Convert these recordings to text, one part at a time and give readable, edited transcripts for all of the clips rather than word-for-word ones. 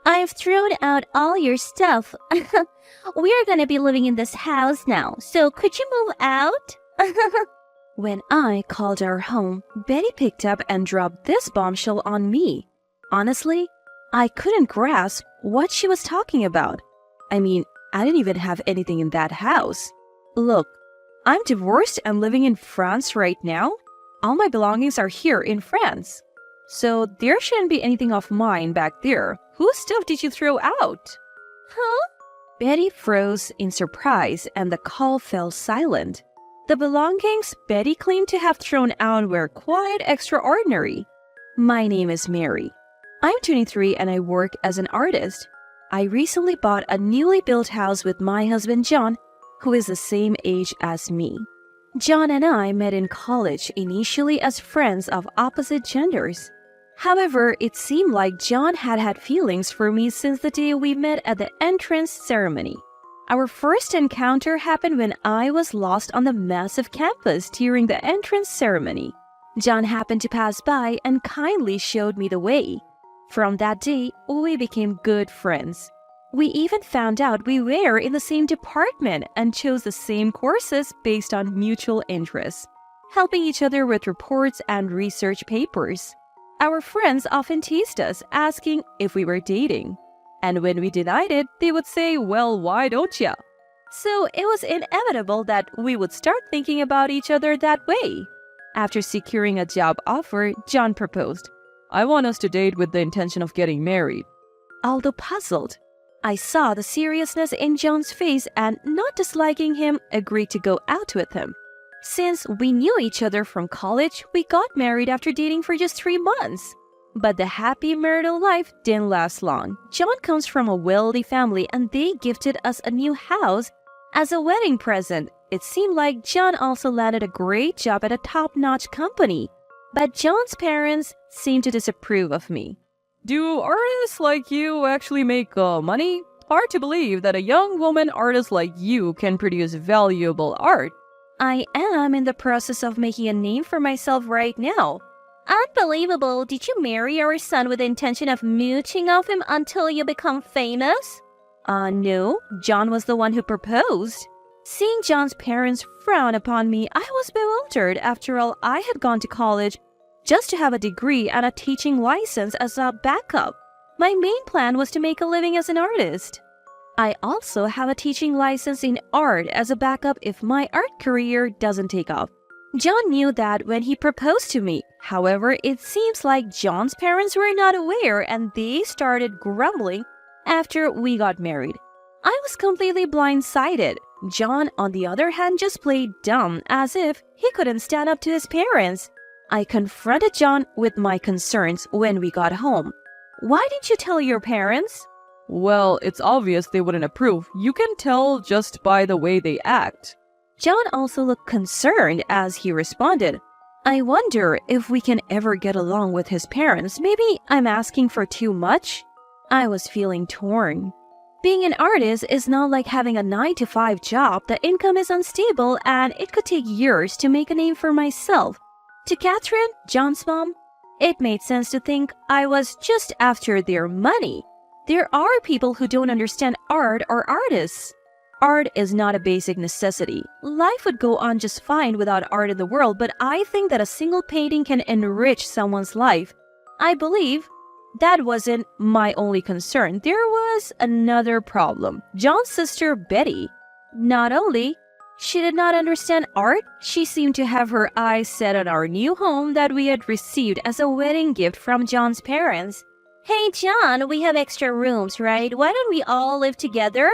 I've thrown out all your stuff. We're gonna be living in this house now, so could you move out? When I called our home, Betty picked up and dropped this bombshell on me. Honestly, I couldn't grasp what she was talking about. I mean, I didn't even have anything in that house. Look, I'm divorced and living in France right now. All my belongings are here in France. So there shouldn't be anything of mine back there. Whose stuff did you throw out? Huh? Betty froze in surprise and the call fell silent. The belongings Betty claimed to have thrown out were quite extraordinary. My name is Mary. I'm 23 and I work as an artist. I recently bought a newly built house with my husband John, who is the same age as me. John and I met in college initially as friends of opposite genders. However, it seemed like John had feelings for me since the day we met at the entrance ceremony. Our first encounter happened when I was lost on the massive campus during the entrance ceremony. John happened to pass by and kindly showed me the way. From that day, we became good friends. We even found out we were in the same department and chose the same courses based on mutual interests, helping each other with reports and research papers. Our friends often teased us, asking if we were dating. And when we denied it, they would say, "Well, why don't ya?" So it was inevitable that we would start thinking about each other that way. After securing a job offer, John proposed. I want us to date with the intention of getting married. Although puzzled, I saw the seriousness in John's face and, not disliking him, agreed to go out with him. Since we knew each other from college, we got married after dating for just 3 months. But the happy marital life didn't last long. John comes from a wealthy family and they gifted us a new house as a wedding present. It seemed like John also landed a great job at a top-notch company. But John's parents seemed to disapprove of me. Do artists like you actually make money? Hard to believe that a young woman artist like you can produce valuable art. I am in the process of making a name for myself right now. Unbelievable. Did you marry our son with the intention of mooching off him until you become famous? No. John was the one who proposed. Seeing John's parents frown upon me, I was bewildered. After all, I had gone to college just to have a degree and a teaching license as a backup. My main plan was to make a living as an artist. I also have a teaching license in art as a backup if my art career doesn't take off. John knew that when he proposed to me. However, it seems like John's parents were not aware and they started grumbling after we got married. I was completely blindsided. John, on the other hand, just played dumb as if he couldn't stand up to his parents. I confronted John with my concerns when we got home. Why didn't you tell your parents? Well, it's obvious they wouldn't approve. You can tell just by the way they act. John also looked concerned as he responded. I wonder if we can ever get along with his parents. Maybe I'm asking for too much? I was feeling torn. Being an artist is not like having a 9-to-5 job. The income is unstable and it could take years to make a name for myself. To Catherine, John's mom, it made sense to think I was just after their money. There are people who don't understand art or artists. Art is not a basic necessity. Life would go on just fine without art in the world, but I think that a single painting can enrich someone's life. I believe that wasn't my only concern. There was another problem. John's sister, Betty. Not only she did not understand art, she seemed to have her eyes set on our new home that we had received as a wedding gift from John's parents. Hey, John, we have extra rooms, right? Why don't we all live together?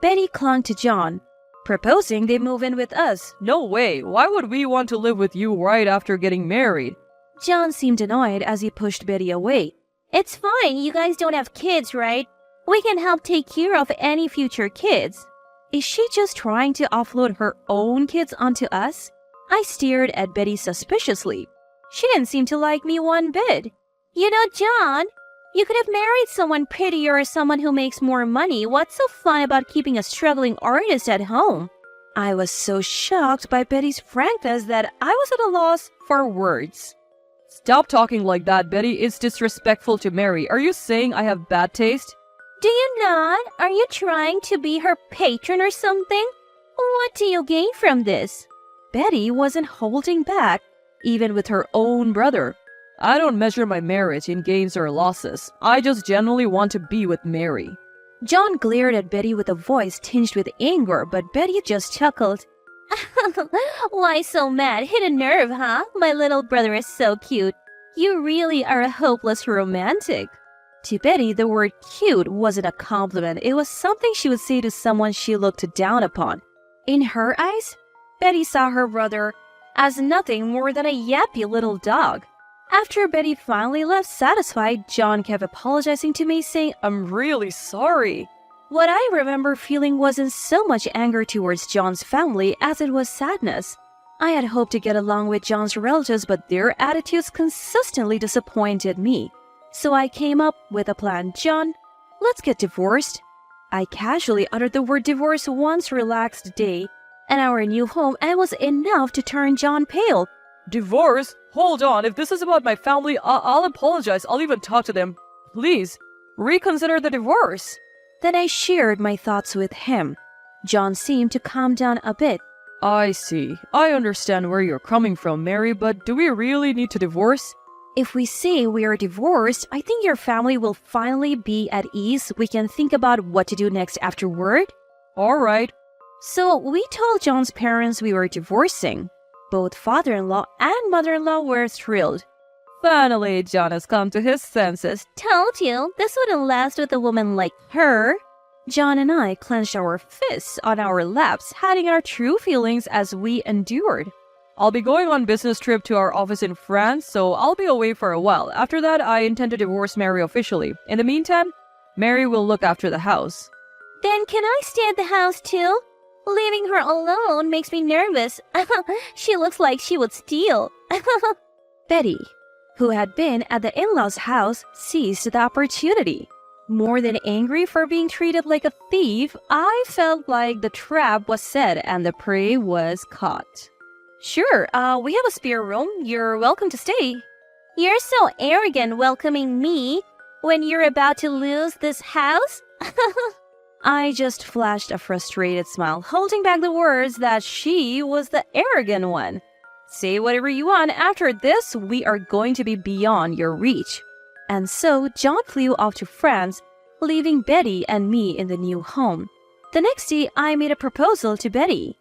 Betty clung to John, proposing they move in with us. No way. Why would we want to live with you right after getting married? John seemed annoyed as he pushed Betty away. It's fine. You guys don't have kids, right? We can help take care of any future kids. Is she just trying to offload her own kids onto us? I stared at Betty suspiciously. She didn't seem to like me one bit. You know, John, you could have married someone prettier or someone who makes more money. What's so fun about keeping a struggling artist at home? I was so shocked by Betty's frankness that I was at a loss for words. Stop talking like that, Betty. It's disrespectful to Mary. Are you saying I have bad taste? Do you not? Are you trying to be her patron or something? What do you gain from this? Betty wasn't holding back, even with her own brother. I don't measure my marriage in gains or losses. I just genuinely want to be with Mary. John glared at Betty with a voice tinged with anger, but Betty just chuckled. Why so mad? Hit a nerve, huh? My little brother is so cute. You really are a hopeless romantic. To Betty, the word cute wasn't a compliment. It was something she would say to someone she looked down upon. In her eyes, Betty saw her brother as nothing more than a yappy little dog. After Betty finally left satisfied, John kept apologizing to me, saying, I'm really sorry. What I remember feeling wasn't so much anger towards John's family as it was sadness. I had hoped to get along with John's relatives, but their attitudes consistently disappointed me. So I came up with a plan. John, let's get divorced. I casually uttered the word divorce once relaxed day in our new home, and it was enough to turn John pale. Divorce? Hold on, if this is about my family, I'll apologize. I'll even talk to them. Please, reconsider the divorce. Then I shared my thoughts with him. John seemed to calm down a bit. I see. I understand where you're coming from, Mary, but do we really need to divorce? If we say we are divorced, I think your family will finally be at ease. We can think about what to do next afterward. All right. So we told John's parents we were divorcing. Both father-in-law and mother-in-law were thrilled. Finally, John has come to his senses. Told you, this wouldn't last with a woman like her. John and I clenched our fists on our laps, hiding our true feelings as we endured. I'll be going on business trip to our office in France, so I'll be away for a while. After that, I intend to divorce Mary officially. In the meantime, Mary will look after the house. Then can I stay at the house too? Leaving her alone makes me nervous. She looks like she would steal. Betty, who had been at the in-laws' house, seized the opportunity. More than angry for being treated like a thief, I felt like the trap was set and the prey was caught. Sure, we have a spare room. You're welcome to stay. You're so arrogant welcoming me when you're about to lose this house? I just flashed a frustrated smile, holding back the words that she was the arrogant one. Say whatever you want. After this, we are going to be beyond your reach. And so, John flew off to France, leaving Betty and me in the new home. The next day, I made a proposal to Betty.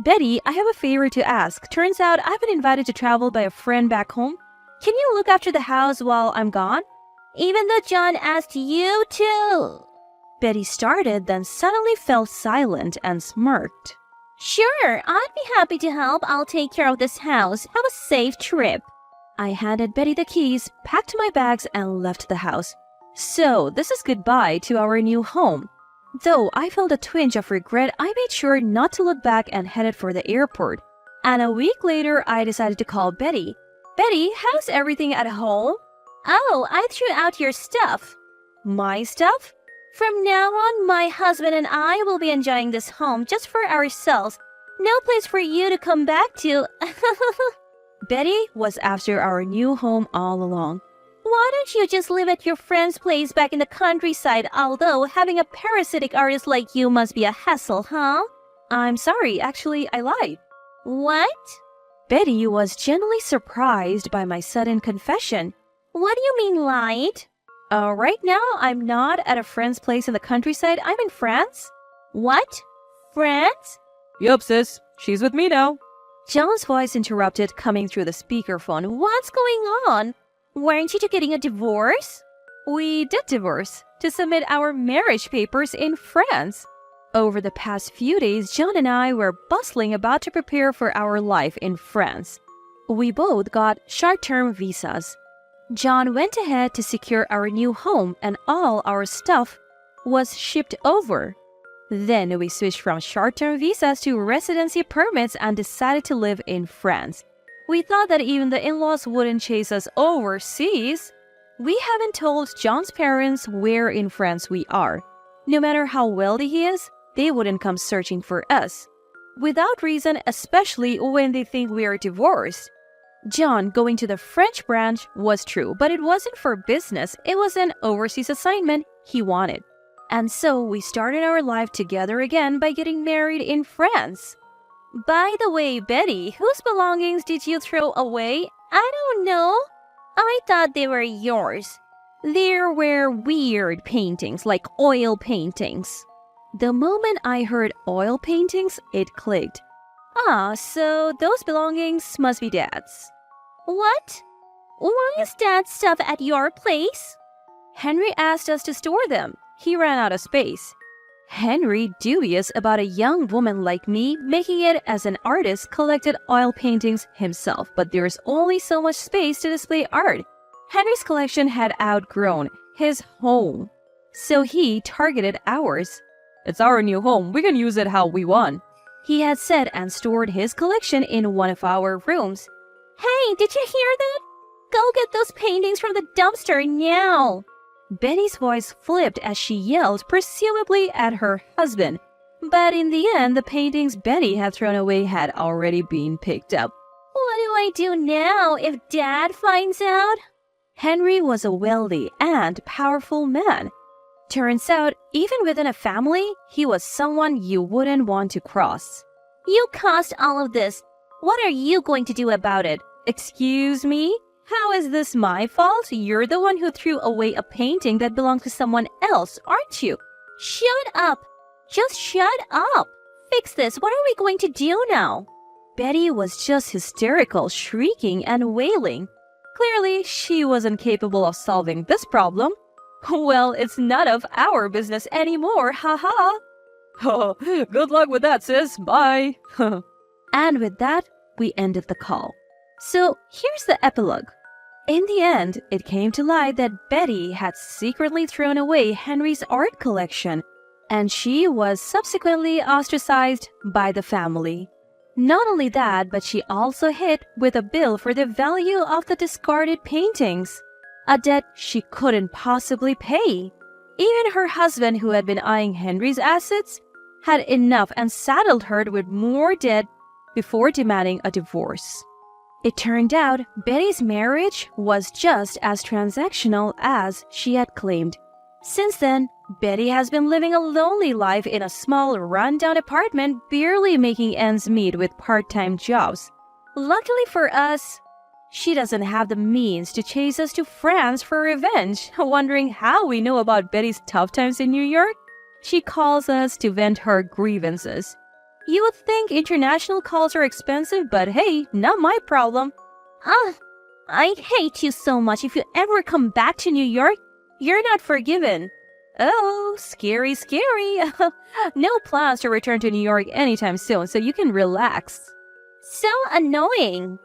Betty, I have a favor to ask. Turns out I've been invited to travel by a friend back home. Can you look after the house while I'm gone? Even though John asked you to. Betty started, then suddenly fell silent and smirked. Sure, I'd be happy to help. I'll take care of this house. Have a safe trip. I handed Betty the keys, packed my bags, and left the house. So, this is goodbye to our new home. Though I felt a twinge of regret, I made sure not to look back and headed for the airport. And a week later, I decided to call Betty. Betty, how's everything at home? Oh, I threw out your stuff. My stuff? From now on, my husband and I will be enjoying this home just for ourselves. No place for you to come back to. Betty was after our new home all along. Why don't you just live at your friend's place back in the countryside, although having a parasitic artist like you must be a hassle, huh? I'm sorry, actually, I lied. What? Betty was genuinely surprised by my sudden confession. What do you mean lied? Right now, I'm not at a friend's place in the countryside. I'm in France. What? France? Yup, sis. She's with me now. John's voice interrupted, coming through the speakerphone. What's going on? Weren't you two getting a divorce? We did divorce to submit our marriage papers in France. Over the past few days, John and I were bustling about to prepare for our life in France. We both got short-term visas. John went ahead to secure our new home, and all our stuff was shipped over. Then we switched from short-term visas to residency permits and decided to live in France. We thought that even the in-laws wouldn't chase us overseas. We haven't told John's parents where in France we are. No matter how wealthy he is, they wouldn't come searching for us. Without reason, especially when they think we are divorced. John going to the French branch was true, but it wasn't for business. It was an overseas assignment he wanted. And so we started our life together again by getting married in France. By the way, Betty, whose belongings did you throw away? I don't know. I thought they were yours. There were weird paintings, like oil paintings. The moment I heard oil paintings, it clicked. Ah, so those belongings must be Dad's. What? Why is Dad's stuff at your place? Henry asked us to store them. He ran out of space. Henry, dubious about a young woman like me making it as an artist, collected oil paintings himself, but there's only so much space to display art. Henry's collection had outgrown his home, so he targeted ours. It's our new home. We can use it how we want. He had said and stored his collection in one of our rooms. Hey, did you hear that? Go get those paintings from the dumpster now. Betty's voice flipped as she yelled, presumably at her husband. But in the end, the paintings Betty had thrown away had already been picked up. What do I do now if Dad finds out? Henry was a wealthy and powerful man. Turns out, even within a family, he was someone you wouldn't want to cross. You caused all of this. What are you going to do about it? Excuse me? How is this my fault? You're the one who threw away a painting that belonged to someone else, aren't you? Shut up! Just shut up! Fix this. What are we going to do now? Betty was just hysterical, shrieking and wailing. Clearly, she wasn't capable of solving this problem. Well, it's none of our business anymore, haha. Good luck with that, sis. Bye. And with that, we ended the call. So here's the epilogue. In the end, it came to light that Betty had secretly thrown away Henry's art collection, and she was subsequently ostracized by the family. Not only that, but she also hit with a bill for the value of the discarded paintings, a debt she couldn't possibly pay. Even her husband, who had been eyeing Henry's assets, had enough and saddled her with more debt before demanding a divorce. It turned out Betty's marriage was just as transactional as she had claimed. Since then, Betty has been living a lonely life in a small, rundown apartment, barely making ends meet with part-time jobs. Luckily for us, she doesn't have the means to chase us to France for revenge. Wondering how we know about Betty's tough times in New York? She calls us to vent her grievances. You would think international calls are expensive, but hey, not my problem. I hate you so much. If you ever come back to New York, you're not forgiven. Oh, scary, scary. No plans to return to New York anytime soon, so you can relax. So annoying.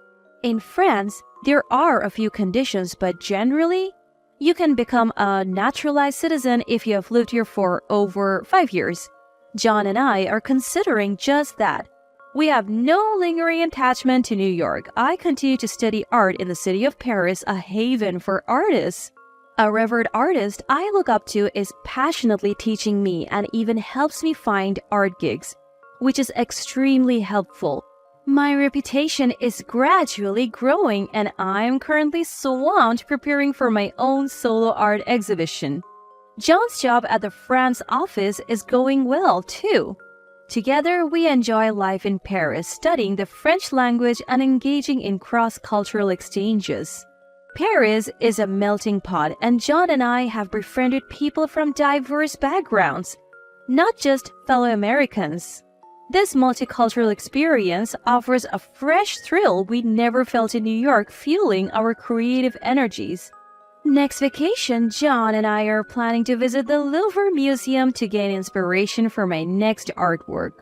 In France, there are a few conditions, but generally, you can become a naturalized citizen if you have lived here for over 5 years. John and I are considering just that. We have no lingering attachment to New York. I continue to study art in the city of Paris, a haven for artists. A revered artist I look up to is passionately teaching me and even helps me find art gigs, which is extremely helpful. My reputation is gradually growing, and I'm currently swamped preparing for my own solo art exhibition. John's job at the France office is going well, too. Together, we enjoy life in Paris, studying the French language and engaging in cross-cultural exchanges. Paris is a melting pot, and John and I have befriended people from diverse backgrounds, not just fellow Americans. This multicultural experience offers a fresh thrill we never felt in New York, fueling our creative energies. Next vacation, John and I are planning to visit the Louvre Museum to gain inspiration for my next artwork.